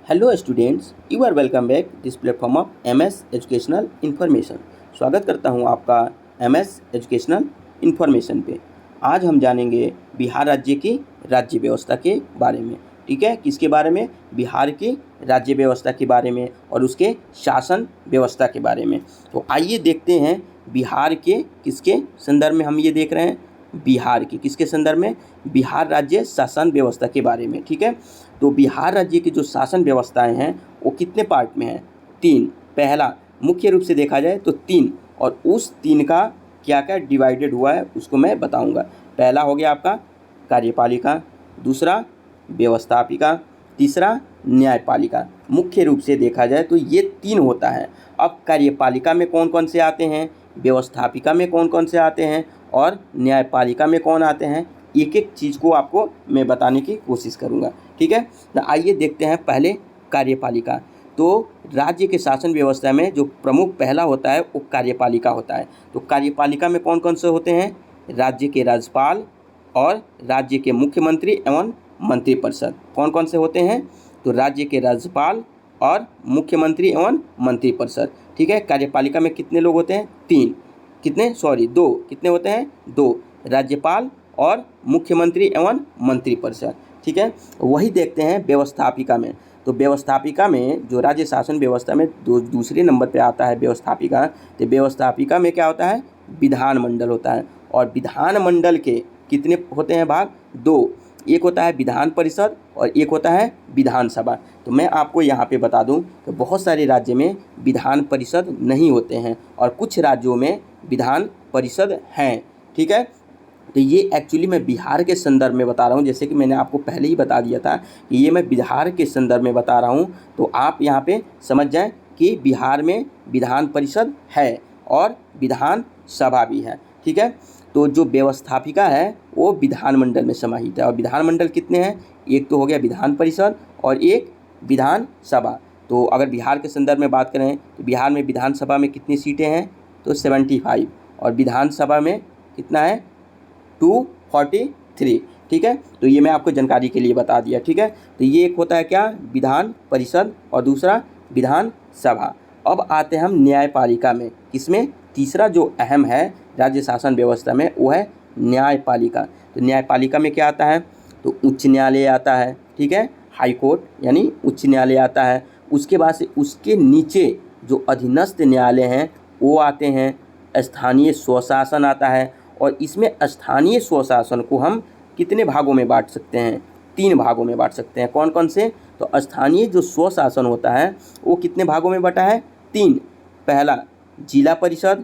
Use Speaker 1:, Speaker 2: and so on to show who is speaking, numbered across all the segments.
Speaker 1: Hello students, you are welcome back this platform of MS educational information. स्वागत करता हूं आपका एमएस एजुकेशनल इन्फॉर्मेशन पे। आज हम जानेंगे बिहार राज्य की राज्य व्यवस्था के बारे में। ठीक है, किसके बारे में? बिहार की राज्य व्यवस्था के बारे में और उसके शासन व्यवस्था के बारे में। तो आइए देखते हैं बिहार के किसके संदर्भ में हम ये देख रहे हैं। बिहार की किसके संदर्भ में? बिहार राज्य शासन व्यवस्था के बारे में। ठीक है, तो बिहार राज्य की जो शासन व्यवस्थाएं हैं वो कितने पार्ट में हैं? 3। पहला, मुख्य रूप से देखा जाए तो 3, और उस 3 का क्या क्या डिवाइडेड हुआ है उसको मैं बताऊंगा। पहला हो गया आपका कार्यपालिका, दूसरा व्यवस्थापिका, तीसरा न्यायपालिका। मुख्य रूप से देखा जाए तो ये 3 होता है। अब कार्यपालिका में कौन कौन से आते हैं, व्यवस्थापिका में कौन कौन से आते हैं और न्यायपालिका में कौन आते हैं, एक एक चीज़ को आपको मैं बताने की कोशिश करूँगा। ठीक है, तो आइए देखते हैं पहले कार्यपालिका। तो राज्य के शासन व्यवस्था में जो प्रमुख पहला होता है वो कार्यपालिका होता है। तो कार्यपालिका में कौन कौन से होते हैं? राज्य के राज्यपाल और राज्य के मुख्यमंत्री एवं मंत्रिपरिषद। कौन कौन से होते हैं? तो राज्य के राज्यपाल और मुख्यमंत्री एवं मंत्रिपरिषद। ठीक है, कार्यपालिका में कितने लोग होते हैं? 3। दो। कितने होते हैं? 2, राज्यपाल और मुख्यमंत्री एवं मंत्रिपरिषद। ठीक है, वही देखते हैं व्यवस्थापिका में। तो व्यवस्थापिका में जो राज्य शासन व्यवस्था में दूसरे नंबर पे आता है व्यवस्थापिका। तो व्यवस्थापिका में क्या होता है? विधानमंडल होता है। और विधानमंडल के कितने होते हैं भाग? 2। एक होता है विधान परिषद और एक होता है विधानसभा। तो मैं आपको यहाँ पे बता दूँ कि बहुत सारे राज्य में विधान परिषद नहीं होते हैं और कुछ राज्यों में विधान परिषद हैं। ठीक है, तो ये एक्चुअली मैं बिहार के संदर्भ में बता रहा हूँ। जैसे कि मैंने आपको पहले ही बता दिया था कि ये मैं बिहार के संदर्भ में बता रहा हूँ। तो आप यहाँ पे समझ जाएं कि बिहार में विधान परिषद है और विधान सभा भी है। ठीक है, तो जो व्यवस्थापिका है वो विधानमंडल में समाहित है। और विधानमंडल कितने हैं? एक तो हो गया विधान परिषद और एक विधान सभा। तो अगर बिहार के संदर्भ में बात करें तो बिहार में विधानसभा में कितनी सीटें हैं? तो 75। और विधानसभा में कितना है? 243। ठीक है, तो ये मैं आपको जानकारी के लिए बता दिया। ठीक है, तो ये एक होता है क्या? विधान परिषद और दूसरा विधान सभा। अब आते हैं हम न्यायपालिका में। किसमें? तीसरा जो अहम है राज्य शासन व्यवस्था में वो है न्यायपालिका। तो न्यायपालिका में क्या आता है? तो उच्च न्यायालय आता है। ठीक है, हाई कोर्ट यानी उच्च न्यायालय आता है। उसके बाद से उसके नीचे जो अधीनस्थ न्यायालय हैं वो आते हैं। स्थानीय स्वशासन आता है। और इसमें स्थानीय स्वशासन को हम कितने भागों में बांट सकते हैं? 3 भागों में बांट सकते हैं। कौन कौन से? तो स्थानीय जो स्वशासन होता है वो कितने भागों में बटा है? 3। पहला जिला परिषद,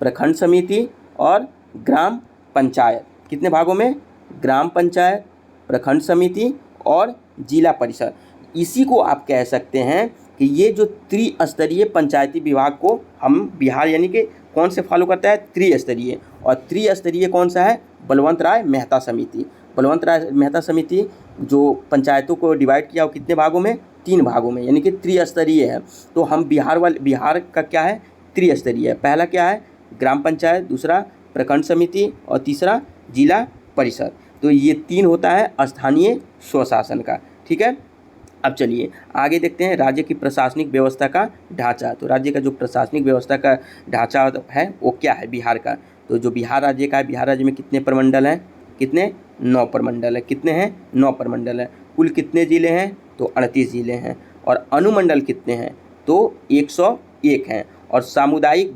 Speaker 1: प्रखंड समिति और ग्राम पंचायत। कितने भागों में? ग्राम पंचायत, प्रखंड समिति और जिला परिषद। इसी को आप कह सकते हैं कि ये जो त्रिस्तरीय पंचायती विभाग को हम बिहार यानी कि कौन से फॉलो करता है? त्रिस्तरीय। और त्रिस्तरीय कौन सा है? बलवंत राय मेहता समिति। बलवंत राय मेहता समिति जो पंचायतों को डिवाइड किया वो कितने भागों में? 3 भागों में, यानी कि त्रिस्तरीय है। तो हम बिहार का क्या है? त्रिस्तरीय है। पहला क्या है? ग्राम पंचायत, दूसरा प्रखंड समिति और तीसरा जिला परिषद। तो ये 3 होता है स्थानीय स्वशासन का। ठीक है, अब चलिए आगे देखते हैं राज्य की प्रशासनिक व्यवस्था का ढांचा। तो राज्य का जो प्रशासनिक व्यवस्था का ढांचा है वो क्या है बिहार का? तो जो बिहार राज्य का है, बिहार राज्य में कितने प्रमंडल हैं? कितने? 9 प्रमंडल है। कितने हैं? 9 प्रमंडल है। कुल कितने ज़िले हैं? तो 38 ज़िले हैं। और अनुमंडल कितने हैं? तो 101 हैं। और सामुदायिक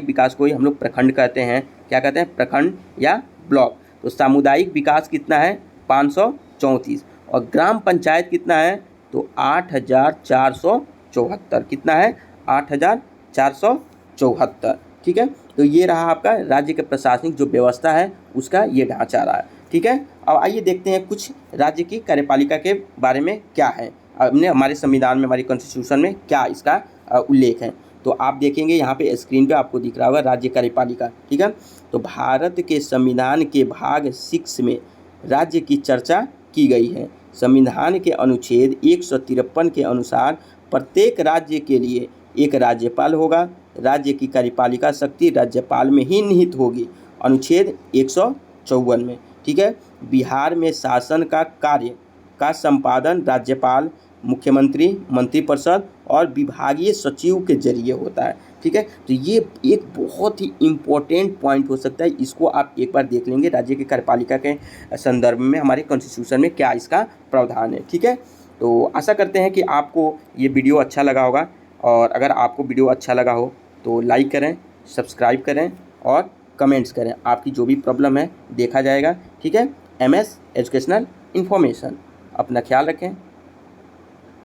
Speaker 1: विकास को ही हम लोग प्रखंड कहते हैं। क्या कहते हैं? प्रखंड या ब्लॉक। तो सामुदायिक विकास कितना है? 534। और ग्राम पंचायत कितना है? तो 8474। कितना है? 8474। ठीक है, तो ये रहा आपका राज्य के प्रशासनिक जो व्यवस्था है उसका ये ढांचा रहा है। ठीक है, अब आइए देखते हैं कुछ राज्य की कार्यपालिका के बारे में क्या है। हमने हमारे संविधान में, हमारी कॉन्स्टिट्यूशन में क्या इसका उल्लेख है। तो आप देखेंगे यहाँ पे स्क्रीन पे आपको दिख रहा होगा राज्य कार्यपालिका। ठीक है, तो भारत के संविधान के भाग 6 में राज्य की चर्चा की गई है। संविधान के अनुच्छेद 153 के अनुसार प्रत्येक राज्य के लिए एक राज्यपाल होगा। राज्य की कार्यपालिका शक्ति राज्यपाल में ही निहित होगी, अनुच्छेद 154 में। ठीक है, बिहार में शासन का कार्य का संपादन राज्यपाल मुख्यमंत्री, मंत्रिपरिषद और विभागीय सचिव के जरिए होता है। ठीक है, तो ये एक बहुत ही इम्पोर्टेंट पॉइंट हो सकता है, इसको आप एक बार देख लेंगे राज्य की कार्यपालिका के संदर्भ में हमारे कॉन्स्टिट्यूशन में क्या इसका प्रावधान है। ठीक है, तो आशा करते हैं कि आपको ये वीडियो अच्छा लगा होगा, और अगर आपको वीडियो अच्छा लगा हो तो लाइक करें, सब्सक्राइब करें और कमेंट्स करें। आपकी जो भी प्रॉब्लम है देखा जाएगा। ठीक है, MS एजुकेशनल इन्फॉर्मेशन। अपना ख्याल रखें।